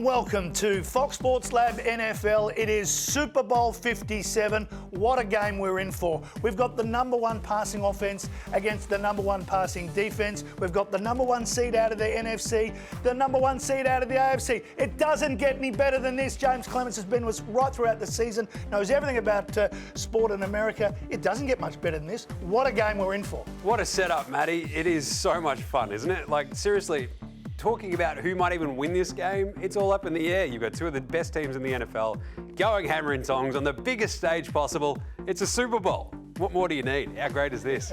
welcome to Fox Sports Lab NFL. It is Super Bowl 57. What a game we're in for. We've got the number one passing offense against the number one passing defense. We've got the number one seed out of the NFC, the number one seed out of the AFC. It doesn't get any better than this. Jaymz Clements has been with us right throughout the season, knows everything about sport in America. It doesn't get much better than this. What a game we're in for. What a setup, Matty. It is so much fun, isn't it? Like, seriously, talking about who might even win this game, it's all up in the air. You've got two of the best teams in the NFL going hammer and tongs on the biggest stage possible. It's a Super Bowl. What more do you need? How great is this?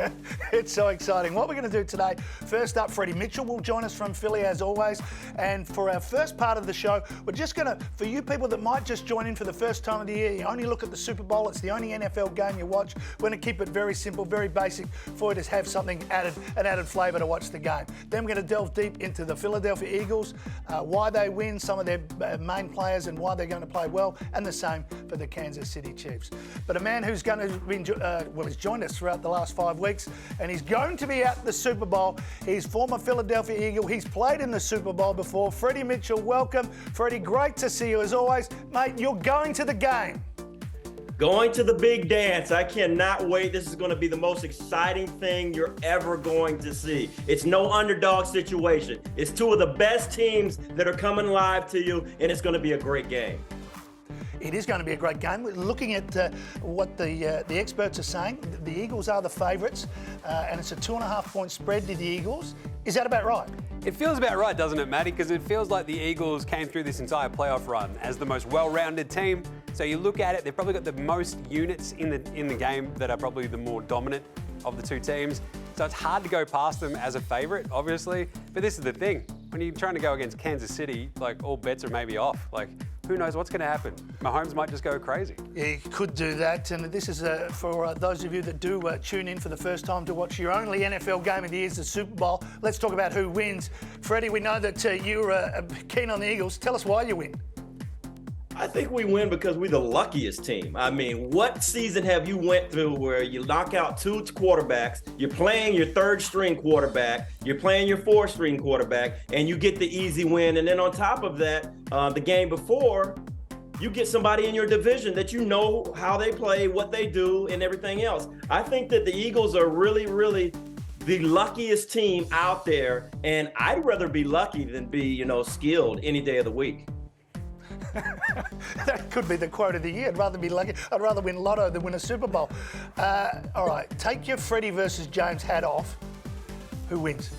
It's so exciting. What we're going to do today, first up, Freddie Mitchell will join us from Philly as always. And for our first part of the show, we're just going to, for you people that might just join in for the first time of the year, you only look at the Super Bowl, it's the only NFL game you watch. We're going to keep it very simple, very basic for you to have something added, an added flavour to watch the game. Then we're going to delve deep into the Philadelphia Eagles, why they win, some of their main players and why they're going to play well, and the same for the Kansas City Chiefs. But a man who's going to be he's joined us throughout the last 5 weeks, and he's going to be at the Super Bowl. He's former Philadelphia Eagle. He's played in the Super Bowl before. Freddie Mitchell, welcome. Freddie, great to see you as always. Mate, you're going to the game. Going to the big dance. I cannot wait. This is going to be the most exciting thing you're ever going to see. It's no underdog situation. It's two of the best teams that are coming live to you, and it's going to be a great game. It is going to be a great game. We're looking at what the experts are saying. The Eagles are the favourites, and it's a 2.5-point spread to the Eagles. Is that about right? It feels about right, doesn't it, Matty? Because it feels like the Eagles came through this entire playoff run as the most well-rounded team. So you look at it, they've probably got the most units in the game that are probably the more dominant of the two teams. So it's hard to go past them as a favourite, obviously. But this is the thing. When you're trying to go against Kansas City, like, all bets are maybe off. Like, who knows what's going to happen? Mahomes might just go crazy. Yeah, he could do that. And this is for those of you that do tune in for the first time to watch your only NFL game of the year, is the Super Bowl. Let's talk about who wins. Freddie, we know that you're keen on the Eagles. Tell us why you win. I think we win because we're the luckiest team. I mean, what season have you went through where you knock out two quarterbacks, you're playing your third-string quarterback, you're playing your fourth-string quarterback, and you get the easy win. And then on top of that, the game before, you get somebody in your division that you know how they play, what they do, and everything else. I think that the Eagles are really, really the luckiest team out there, and I'd rather be lucky than be, skilled any day of the week. That could be the quote of the year. I'd rather be lucky. I'd rather win lotto than win a Super Bowl. All right, take your Freddie versus Jaymz hat off. Who wins?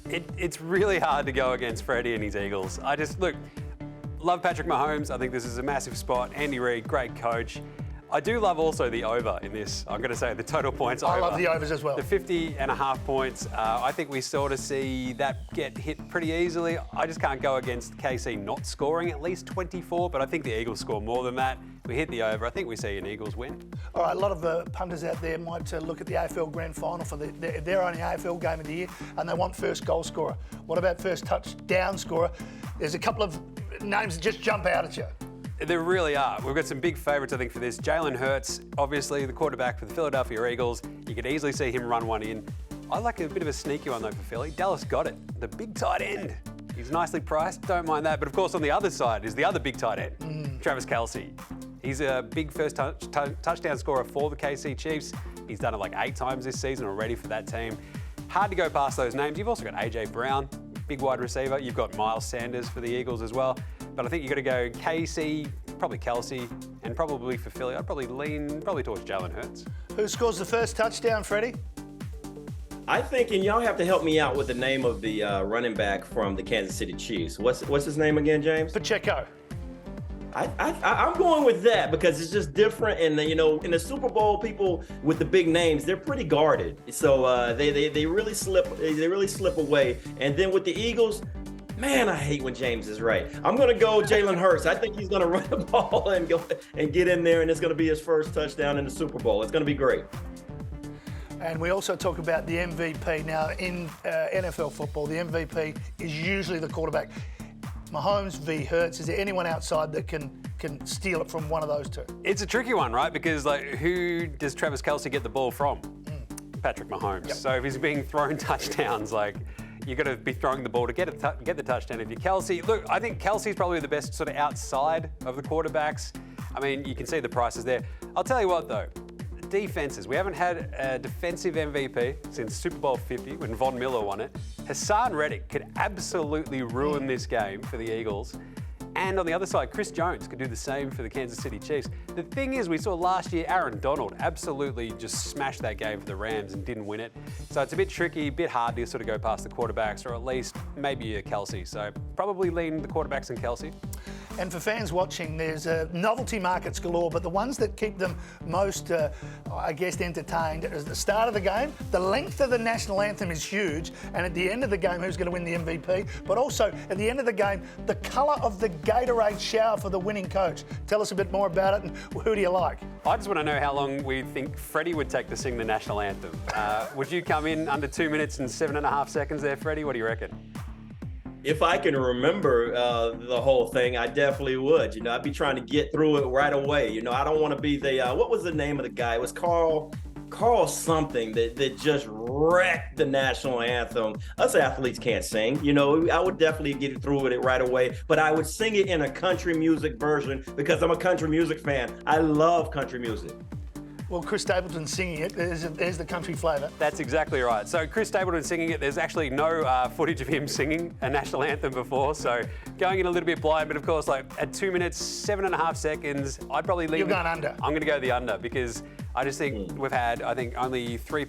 It's really hard to go against Freddie and his Eagles. Love Patrick Mahomes. I think this is a massive spot. Andy Reid, great coach. I do love also the over in this. I'm going to say the total points over. I love the overs as well. The 50.5 points. I think we sort of see that get hit pretty easily. I just can't go against KC not scoring at least 24, but I think the Eagles score more than that. We hit the over. I think we see an Eagles win. All right, a lot of punters out there might look at the AFL Grand Final for their only AFL game of the year, and they want first goal scorer. What about first touchdown scorer? There's a couple of names that just jump out at you. There really are. We've got some big favourites, I think, for this. Jalen Hurts, obviously the quarterback for the Philadelphia Eagles. You could easily see him run one in. I like a bit of a sneaky one, though, for Philly. Dallas got it. The big tight end. He's nicely priced. Don't mind that. But, of course, on the other side is the other big tight end, Travis Kelce. He's a big first touchdown scorer for the KC Chiefs. He's done it like 8 times this season already for that team. Hard to go past those names. You've also got A.J. Brown, big wide receiver. You've got Miles Sanders for the Eagles as well. But I think you've got to go KC, probably Kelce, and probably for Philly, I'd probably lean towards Jalen Hurts. Who scores the first touchdown, Freddie? I think, and y'all have to help me out with the name of the running back from the Kansas City Chiefs. What's his name again, James? Pacheco. I'm going with that because it's just different, and in the Super Bowl, people with the big names, they're pretty guarded, so they really slip away. And then with the Eagles, man, I hate when James is right. I'm going to go Jalen Hurts. I think he's going to run the ball and go and get in there, and it's going to be his first touchdown in the Super Bowl. It's going to be great. And we also talk about the MVP. Now, in NFL football, the MVP is usually the quarterback. Mahomes v. Hurts. Is there anyone outside that can steal it from one of those two? It's a tricky one, right? Because, who does Travis Kelce get the ball from? Patrick Mahomes. Yep. So if he's being thrown touchdowns, You've got to be throwing the ball to get the touchdown. If you're Kelsey, look, I think Kelsey's probably the best sort of outside of the quarterbacks. I mean, you can see the prices there. I'll tell you what, though. Defenses. We haven't had a defensive MVP since Super Bowl 50 when Von Miller won it. Hassan Reddick could absolutely ruin this game for the Eagles. And on the other side, Chris Jones could do the same for the Kansas City Chiefs. The thing is, we saw last year Aaron Donald absolutely just smashed that game for the Rams and didn't win it. So it's a bit tricky, a bit hard to sort of go past the quarterbacks, or at least maybe a Kelsey. So probably lean the quarterbacks and Kelsey. And for fans watching, there's novelty markets galore, but the ones that keep them most, I guess, entertained is the start of the game. The length of the national anthem is huge, and at the end of the game, who's going to win the MVP? But also, at the end of the game, the colour of the Gatorade shower for the winning coach. Tell us a bit more about it, and who do you like? I just want to know how long we think Freddie would take to sing the national anthem. Would you come in under 2 minutes and 7.5 seconds there, Freddie? What do you reckon? If I can remember the whole thing, I definitely would. You know, I'd be trying to get through it right away. You know, I don't want to be the, what was the name of the guy? It was Carl something that just wrecked the national anthem. Us athletes can't sing. You know, I would definitely get through it right away, but I would sing it in a country music version because I'm a country music fan. I love country music. Well, Chris Stapleton singing it, there's the country flavour. That's exactly right. So Chris Stapleton singing it, there's actually no footage of him singing a national anthem before, so going in a little bit blind, but of course, like at 2 minutes, 7.5 seconds, I'd probably leave. You're going under. I'm going to go the under because I just think we've had, I think, only three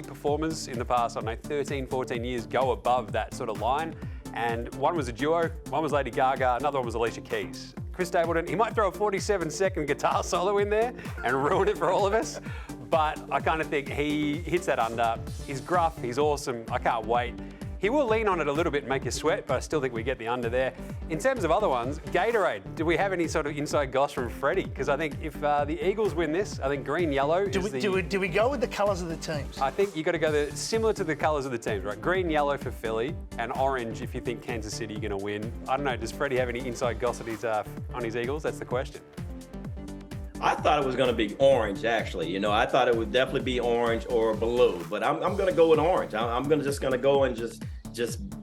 performers in the past, I don't know, 13, 14 years go above that sort of line. And one was a duo, one was Lady Gaga, another one was Alicia Keys. Chris Stapleton, he might throw a 47-second guitar solo in there and ruin it for all of us, but I kind of think he hits that under. He's gruff, he's awesome, I can't wait. He will lean on it a little bit and make you sweat, but I still think we get the under there. In terms of other ones, Gatorade, do we have any sort of inside goss from Freddie? Because I think if the Eagles win this, I think green-yellow is Do we go with the colours of the teams? I think you've got to go similar to the colours of the teams, right? Green-yellow for Philly and orange if you think Kansas City are going to win. I don't know, does Freddie have any inside goss on his Eagles? That's the question. I thought it was going to be orange, actually. You know, I thought it would definitely be orange or blue, but I'm going to go with orange. I'm just going to go and just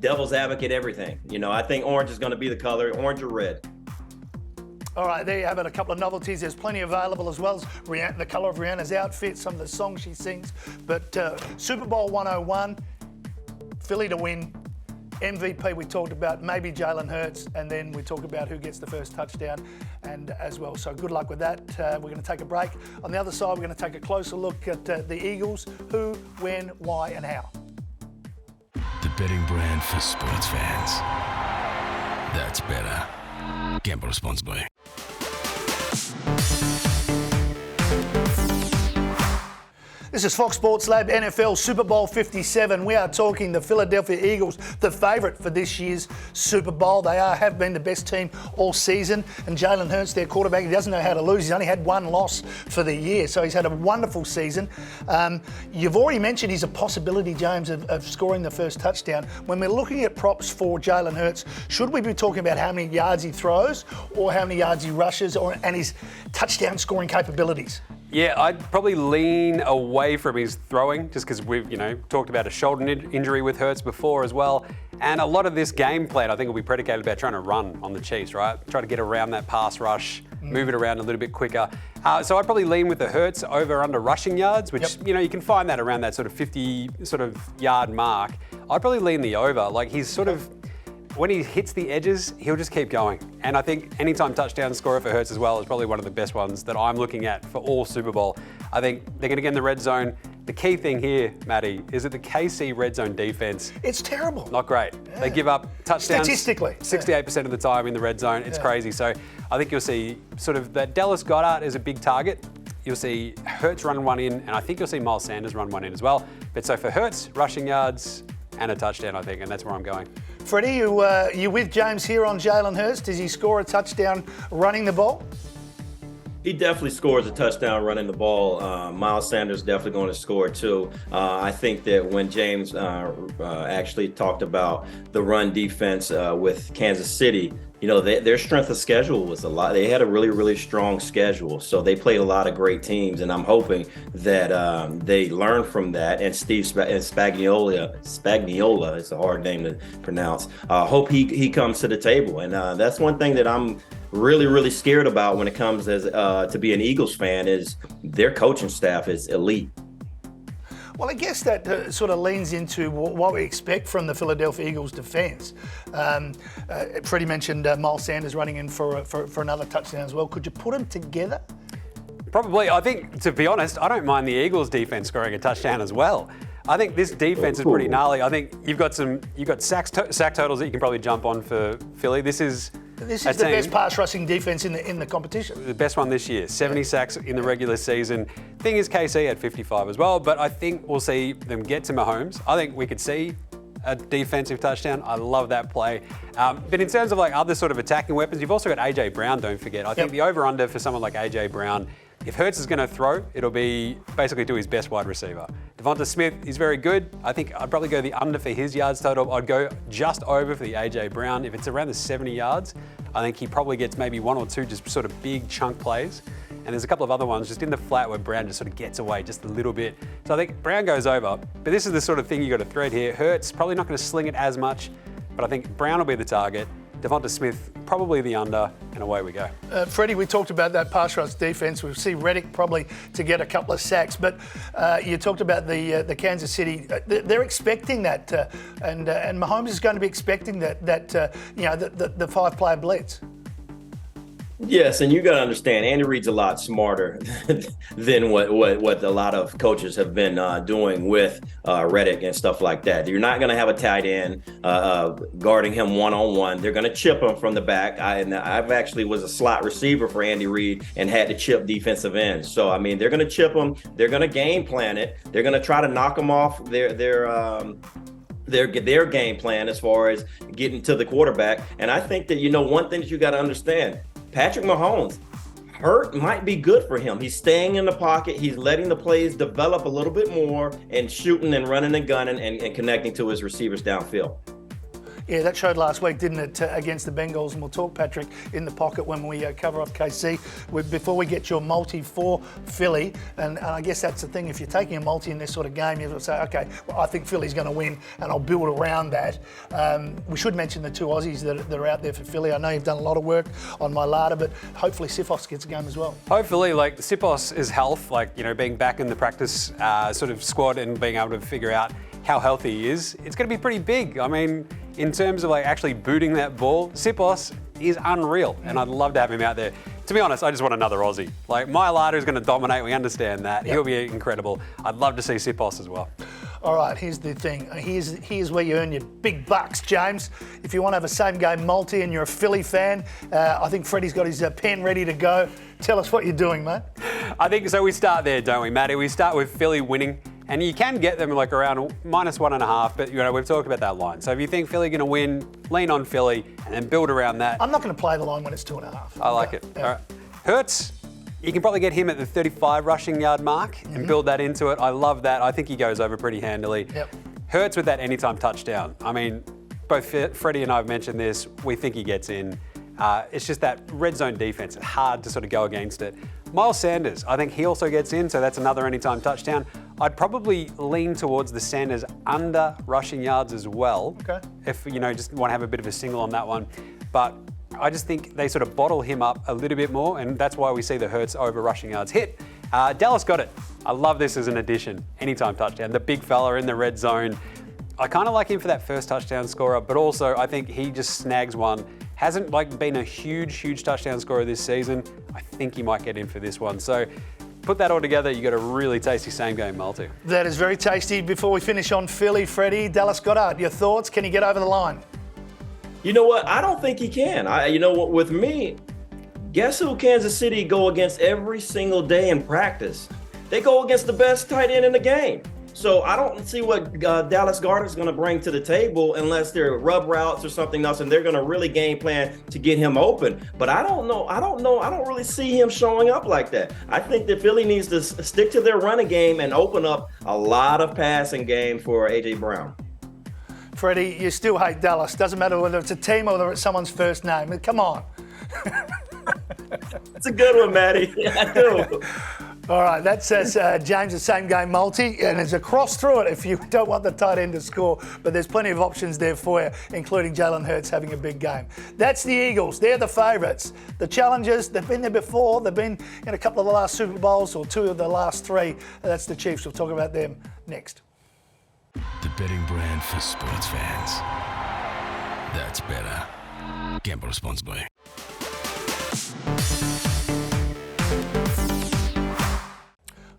devil's advocate everything. You know, I think orange is going to be the color, orange or red. All right, there you have it, a couple of novelties. There's plenty available as well as the colour of Rihanna's outfit, some of the songs she sings. But Super Bowl 101, Philly to win. MVP we talked about, maybe Jalen Hurts, and then we talk about who gets the first touchdown and as well. So good luck with that. We're going to take a break. On the other side, we're going to take a closer look at the Eagles, who, when, why and how. The betting brand for sports fans. That's better. Gamble responsibly. This is Fox Sports Lab NFL Super Bowl 57. We are talking the Philadelphia Eagles, the favourite for this year's Super Bowl. They have been the best team all season. And Jalen Hurts, their quarterback, he doesn't know how to lose. He's only had one loss for the year, so he's had a wonderful season. You've already mentioned he's a possibility, James, of scoring the first touchdown. When we're looking at props for Jalen Hurts, should we be talking about how many yards he throws or how many yards he rushes and his touchdown scoring capabilities? Yeah, I'd probably lean away from his throwing just because we've, talked about a shoulder injury with Hurts before as well. And a lot of this game plan, I think, will be predicated about trying to run on the Chiefs, right? Try to get around that pass rush, move it around a little bit quicker. So I'd probably lean with the Hurts over under rushing yards, which, you can find that around that sort of 50 yard mark. I'd probably lean the over. Like he's when he hits the edges, he'll just keep going. And I think anytime touchdown scorer for Hurts as well is probably one of the best ones that I'm looking at for all Super Bowl. I think they're going to get in the red zone. The key thing here, Matty, is that the KC red zone defense. It's terrible. Not great. Yeah. They give up touchdowns. Statistically. 68% of the time in the red zone. It's crazy. So I think you'll see that Dallas Goedert is a big target. You'll see Hurts run one in, and I think you'll see Miles Sanders run one in as well. But so for Hurts, rushing yards and a touchdown, I think, and that's where I'm going. Freddie, you with James here on Jalen Hurts? Does he score a touchdown running the ball? He definitely scores a touchdown running the ball. Miles Sanders definitely going to score too. I think that when James actually talked about the run defense with Kansas City, you know, their strength of schedule was a lot. They had a really, really strong schedule. So they played a lot of great teams. And I'm hoping that they learn from that. And Steve Spagnuolo, it's a hard name to pronounce. Hope he comes to the table. And that's one thing that I'm really, really scared about when it comes as to be an Eagles fan is their coaching staff is elite. Well, I guess that sort of leans into what we expect from the Philadelphia Eagles defence. Freddie mentioned Miles Sanders running in for another touchdown as well. Could you put them together? Probably. I think, to be honest, I don't mind the Eagles defense scoring a touchdown as well. I think this defense is pretty gnarly. I think you've got sack totals that you can probably jump on for Philly. This is the best pass rushing defense in the competition. The best one this year. 70 sacks in the regular season. Thing is, KC had 55 as well, but I think we'll see them get to Mahomes. I think we could see a defensive touchdown. I love that play. But in terms of like other sort of attacking weapons, you've also got AJ Brown, don't forget. I think the over-under for someone like AJ Brown, if Hurts is going to throw, it'll be basically to his best wide receiver. Devonta Smith is very good. I think I'd probably go the under for his yards total. I'd go just over for the AJ Brown. If it's around the 70 yards, I think he probably gets maybe one or two just sort of big chunk plays. And there's a couple of other ones just in the flat where Brown just sort of gets away just a little bit. So I think Brown goes over. But this is the sort of thing you got to thread here. Hurts probably not going to sling it as much, but I think Brown will be the target. Devonta Smith, probably the under, and away we go. Freddie, we talked about that pass rush defense. We see Reddick probably to get a couple of sacks, but you talked about the Kansas City. They're expecting that, and Mahomes is going to be expecting that the 5-player blitz. Yes, and you got to understand, Andy Reid's a lot smarter than what a lot of coaches have been doing with Reddick and stuff like that. You're not going to have a tight end guarding him one-on-one. They're going to chip him from the back. I've actually was a slot receiver for Andy Reid and had to chip defensive ends. So, I mean, they're going to chip him. They're going to game plan it. They're going to try to knock him off their game plan as far as getting to the quarterback. And I think that, one thing that you got to understand, Patrick Mahomes, hurt might be good for him. He's staying in the pocket. He's letting the plays develop a little bit more and shooting and running and gunning and connecting to his receivers downfield. Yeah, that showed last week, didn't it, against the Bengals? And we'll talk, Patrick, in the pocket when we cover up KC. Before we get your multi for Philly, and I guess that's the thing, if you're taking a multi in this sort of game, you have to say, okay, well, I think Philly's going to win, and I'll build around that. We should mention the two Aussies that are out there for Philly. I know you've done a lot of work on Mailata, but hopefully Sifos gets a game as well. Hopefully, like Sifos' health, being back in the practice sort of squad and being able to figure out how healthy he is, it's going to be pretty big. I mean, in terms of actually booting that ball, Sipos is unreal, and I'd love to have him out there. To be honest, I just want another Aussie. Mailata is going to dominate. We understand that. Yep. He'll be incredible. I'd love to see Sipos as well. All right, here's the thing. Here's where you earn your big bucks, James. If you want to have a same-game multi and you're a Philly fan, I think Freddie's got his pen ready to go. Tell us what you're doing, mate. I think so. We start there, don't we, Matty? We start with Philly winning. And you can get them around -1.5, but we've talked about that line. So if you think Philly going to win, lean on Philly and then build around that. I'm not going to play the line when it's 2.5. I like it. Yeah. All right. Hurts, you can probably get him at the 35 rushing yard mark and build that into it. I love that. I think he goes over pretty handily. Yep. Hurts with that anytime touchdown. I mean, both Freddie and I have mentioned this. We think he gets in. It's just that red zone defense. It's hard to sort of go against it. Miles Sanders, I think he also gets in, so that's another anytime touchdown. I'd probably lean towards the Sanders under rushing yards as well. Okay. If, just want to have a bit of a single on that one. But I just think they sort of bottle him up a little bit more, and that's why we see the Hurts over rushing yards hit. Dallas got it. I love this as an addition. Anytime touchdown. The big fella in the red zone. I kind of like him for that first touchdown scorer, but also I think he just snags one. Hasn't been a huge touchdown scorer this season. I think he might get in for this one. So put that all together, you got a really tasty same-game multi. That is very tasty. Before we finish on Philly, Freddie, Dallas Goedert, your thoughts? Can he get over the line? You know what? I don't think he can. With me, guess who Kansas City go against every single day in practice? They go against the best tight end in the game. So I don't see what Dallas Goedert's going to bring to the table unless they're rub routes or something else, and they're going to really game plan to get him open. But I don't know. I don't really see him showing up like that. I think that Philly needs to stick to their running game and open up a lot of passing game for A.J. Brown. Freddie, you still hate Dallas. Doesn't matter whether it's a team or whether it's someone's first name. Come on. It's a good one, Matty. I do. All right, that says James, the same game multi, and there's a cross through it if you don't want the tight end to score, but there's plenty of options there for you, including Jalen Hurts having a big game. That's the Eagles. They're the favourites. The challengers, they've been there before. They've been in a couple of the last Super Bowls, or 2 of the last 3. That's the Chiefs. We'll talk about them next. The betting brand for sports fans. That's better. Gamble responsibly.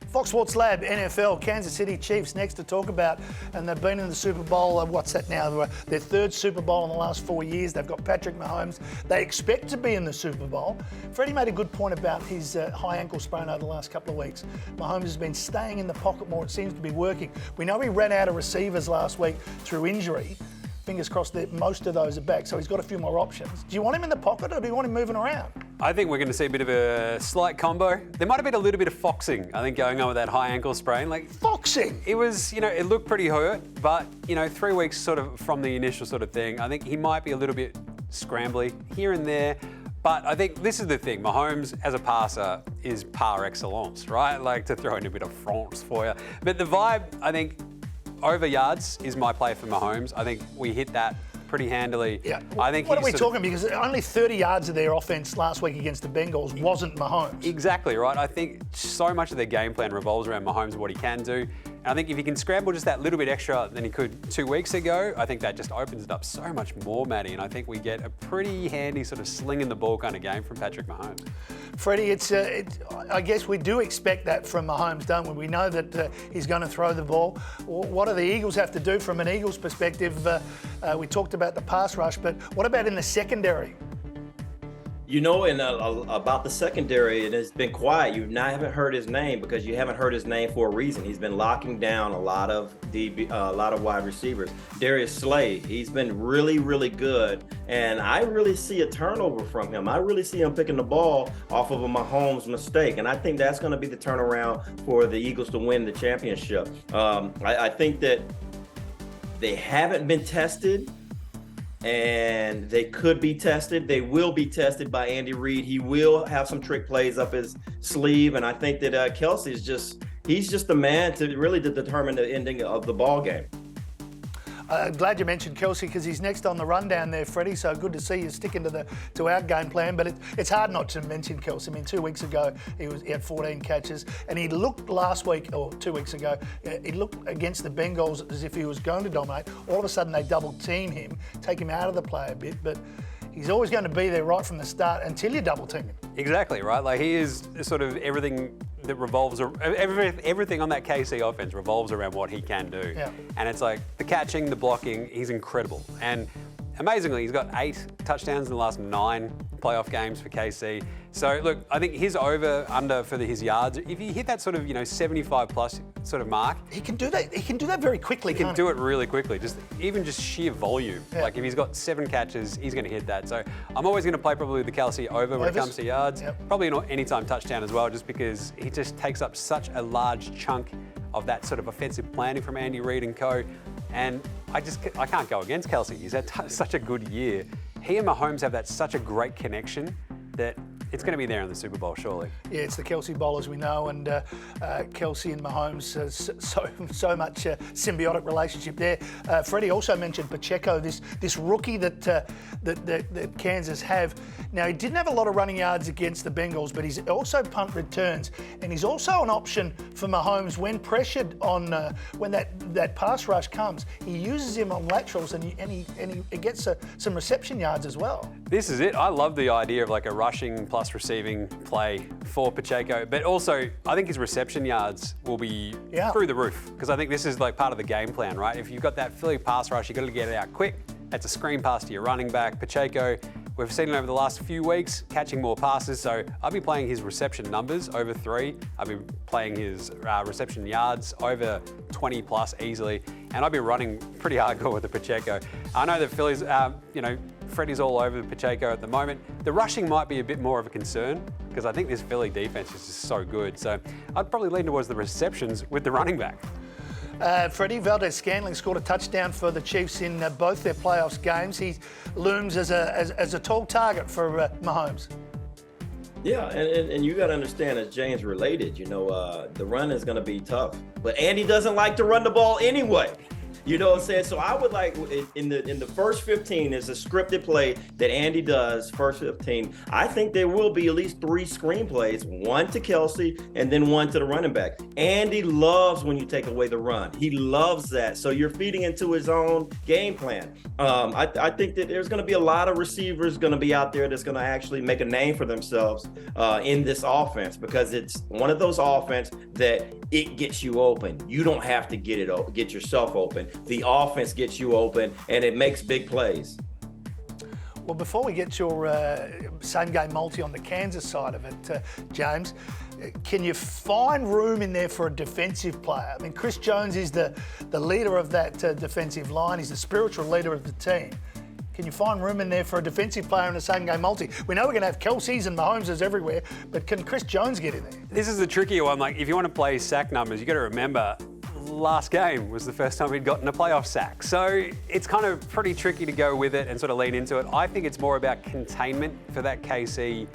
Fox Sports Lab, NFL, Kansas City Chiefs next to talk about, and they've been in the Super Bowl, what's that now, their 3rd Super Bowl in the last 4 years. They've got Patrick Mahomes. They expect to be in the Super Bowl. Freddie made a good point about his high ankle sprain over the last couple of weeks. Mahomes has been staying in the pocket more. It seems to be working. We know he ran out of receivers last week through injury. Fingers crossed that most of those are back, so he's got a few more options. Do you want him in the pocket, or do you want him moving around? I think we're going to see a bit of a slight combo. There might have been a little bit of foxing, I think, going on with that high ankle sprain. Foxing? It was, it looked pretty hurt, but, 3 weeks sort of from the initial sort of thing, I think he might be a little bit scrambly here and there. But I think this is the thing, Mahomes as a passer is par excellence, right? Like, to throw in a bit of France for you. But the vibe, I think, over yards is my play for Mahomes. I think we hit that pretty handily. Yeah. I think what are we talking? Because only 30 yards of their offense last week against the Bengals wasn't Mahomes. Exactly right. I think so much of their game plan revolves around Mahomes, what he can do. And I think if he can scramble just that little bit extra than he could 2 weeks ago, I think that just opens it up so much more, Matty. And I think we get a pretty handy sort of slinging the ball kind of game from Patrick Mahomes. Freddie, I guess we do expect that from Mahomes, don't we? We know that he's going to throw the ball. What do the Eagles have to do from an Eagles perspective? We talked about the pass rush, but what about in the secondary? About the secondary, it has been quiet. You haven't heard his name because you haven't heard his name for a reason. He's been locking down a lot of wide receivers. Darius Slay, he's been really, really good, and I really see a turnover from him. I really see him picking the ball off of a Mahomes mistake, and I think that's going to be the turnaround for the Eagles to win the championship. I think that they haven't been tested, and they could be tested. They will be tested by Andy Reid. He will have some trick plays up his sleeve, and I think that Kelsey he's just the man to really determine the ending of the ball game. I'm glad you mentioned Kelsey because he's next on the rundown there, Freddie. So good to see you sticking to our game plan. But it's hard not to mention Kelsey. I mean, 2 weeks ago he had 14 catches, and he looked last week or 2 weeks ago. He looked against the Bengals as if he was going to dominate. All of a sudden they double team him, take him out of the play a bit, but he's always going to be there right from the start until you double team him. Exactly right. Like, he is sort of everything that revolves, everything on that KC offense revolves around what he can do. Yeah. And it's like the catching, the blocking, he's incredible. And amazingly, he's got 8 touchdowns in the last 9 playoff games for KC. So look, I think his over/under for his yards, if you hit that sort of 75 plus sort of mark, he can do that. He can do that very quickly. He can do it really quickly. Just sheer volume. Yeah. Like, if he's got 7 catches, he's going to hit that. So I'm always going to play probably the Kelsey over when it comes to yards. Yep. Probably an anytime touchdown as well, just because he just takes up such a large chunk of that sort of offensive planning from Andy Reid and co. And I can't go against Kelsey. He's had such a good year. He and Mahomes have that such a great connection that it's going to be there in the Super Bowl, surely. Yeah, it's the Kelsey Bowl, as we know, and Kelsey and Mahomes, so much symbiotic relationship there. Freddie also mentioned Pacheco, this rookie that Kansas have. Now, he didn't have a lot of running yards against the Bengals, but he's also punt returns, and he's also an option for Mahomes when pressured on when that pass rush comes. He uses him on laterals, and he gets some reception yards as well. This is it. I love the idea of like a rushing plus receiving play for Pacheco, but also I think his reception yards will be through the roof, because I think this is like part of the game plan, right? If you've got that Philly pass rush, you've got to get it out quick. That's a screen pass to your running back. Pacheco, We've seen it over the last few weeks, catching more passes, so I'll be playing his reception numbers over 3. I'll be playing his reception yards over 20 plus easily, and I'll be running pretty hardcore with the Pacheco. I know that Philly's, Freddie's all over the Pacheco at the moment. The rushing might be a bit more of a concern because I think this Philly defense is just so good. So I'd probably lean towards the receptions with the running back. Freddie, Valdez-Scantling scored a touchdown for the Chiefs in both their playoffs games. He looms as a tall target for Mahomes. Yeah, and you got to understand, as James related, the run is going to be tough. But Andy doesn't like to run the ball anyway. You know what I'm saying? So I would like, in the first 15, is a scripted play that Andy does, first 15. I think there will be at least 3 screenplays, one to Kelsey and then one to the running back. Andy loves when you take away the run. He loves that. So you're feeding into his own game plan. I think that there's going to be a lot of receivers going to be out there that's going to actually make a name for themselves in this offense, because it's one of those offense that it gets you open. You don't have to get yourself open. The offense gets you open, and it makes big plays. Well, before we get your same-game multi on the Kansas side of it, James, can you find room in there for a defensive player? I mean, Chris Jones is the leader of that defensive line. He's the spiritual leader of the team. Can you find room in there for a defensive player in the same-game multi? We know we're going to have Kelce's and Mahomes' everywhere, but can Chris Jones get in there? This is a trickier one. Like, if you want to play sack numbers, you got to remember last game was the first time he'd gotten a playoff sack. So it's kind of pretty tricky to go with it and sort of lean into it. I think it's more about containment for that KC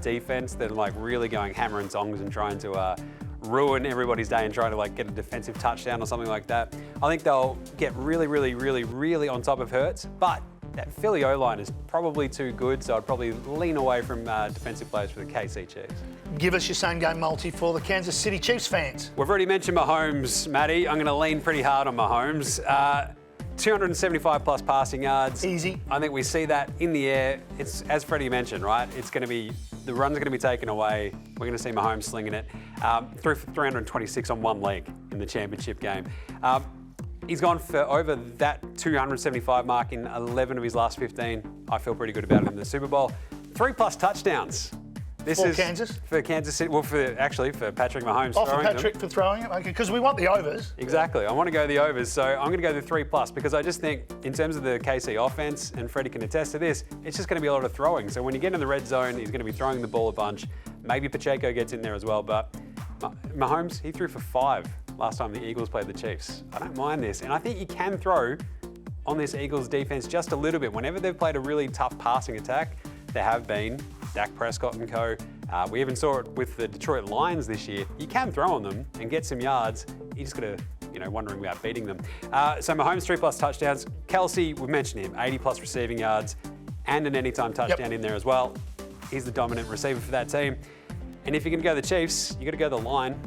defense than like really going hammer and tongs and trying to ruin everybody's day and trying to like get a defensive touchdown or something like that. I think they'll get really, really, really, really on top of Hurts, but that Philly O-line is probably too good, so I'd probably lean away from defensive players for the KC Chiefs. Give us your same-game multi for the Kansas City Chiefs fans. We've already mentioned Mahomes, Matty. I'm going to lean pretty hard on Mahomes. 275 plus passing yards. Easy. I think we see that in the air. It's, as Freddie mentioned, right? It's going to be, the run's going to be taken away. We're going to see Mahomes slinging it. Threw for 326 on one leg in the championship game. He's gone for over that 275 mark in 11 of his last 15. I feel pretty good about it in the Super Bowl. 3+ touchdowns. This for is Kansas? For Kansas City. Well, for Patrick Mahomes. Oh, for Patrick for throwing it? Okay, because we want the overs. Exactly. I want to go the overs, so I'm going to go the 3+ because I just think in terms of the KC offense, and Freddie can attest to this, it's just going to be a lot of throwing. So when you get in the red zone, he's going to be throwing the ball a bunch. Maybe Pacheco gets in there as well, but Mahomes, he threw for 5 last time the Eagles played the Chiefs. I don't mind this, and I think you can throw on this Eagles defense just a little bit. Whenever they've played a really tough passing attack, there have been Dak Prescott and co. We even saw it with the Detroit Lions this year. You can throw on them and get some yards. You just got to, wondering about beating them. So Mahomes 3+ touchdowns. Kelsey, we've mentioned him, 80+ receiving yards and an anytime touchdown in there as well. He's the dominant receiver for that team. And if you're going to go the Chiefs, you got to go the line.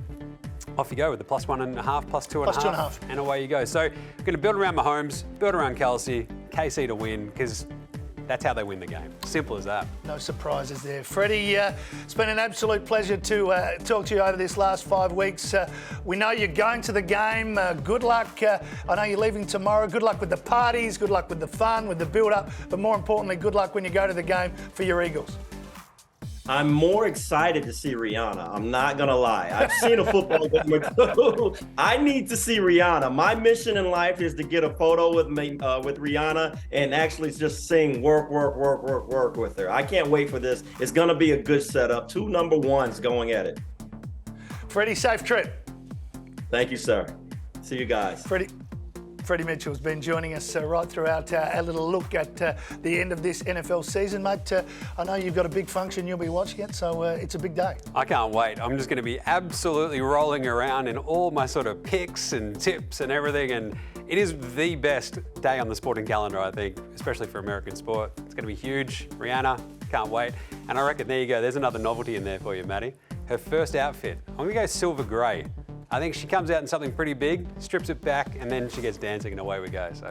Off you go with the +1.5, +2.5, and away you go. So we're going to build around Mahomes, build around Kelsey, KC to win, because that's how they win the game. Simple as that. No surprises there. Freddie, it's been an absolute pleasure to talk to you over this last 5 weeks. We know you're going to the game. Good luck. I know you're leaving tomorrow. Good luck with the parties. Good luck with the fun, with the build-up. But more importantly, good luck when you go to the game for your Eagles. I'm more excited to see Rihanna. I'm not going to lie. I've seen a football game or two. I need to see Rihanna. My mission in life is to get a photo with me, with Rihanna and actually just sing work with her. I can't wait for this. It's going to be a good setup. 2 number 1s going at it. Freddie, safe trip. Thank you, sir. See you guys. Freddie Mitchell's been joining us right throughout our little look at the end of this NFL season, mate. I know you've got a big function you'll be watching it, so it's a big day. I can't wait. I'm just going to be absolutely rolling around in all my sort of picks and tips and everything, and it is the best day on the sporting calendar, I think, especially for American sport. It's going to be huge. Rihanna, can't wait. And I reckon, there you go, there's another novelty in there for you, Matty. Her first outfit, I'm going to go silver grey. I think she comes out in something pretty big, strips it back, and then she gets dancing and away we go. So,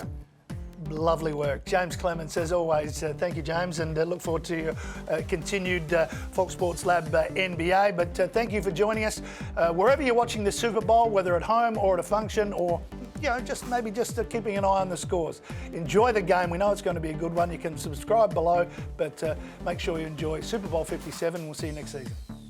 lovely work. Jaymz Clements, as always. Thank you, James, and look forward to your continued Fox Sports Lab NBA. But thank you for joining us. Wherever you're watching the Super Bowl, whether at home or at a function or you know, just keeping an eye on the scores. Enjoy the game. We know it's going to be a good one. You can subscribe below, but make sure you enjoy Super Bowl 57. We'll see you next season.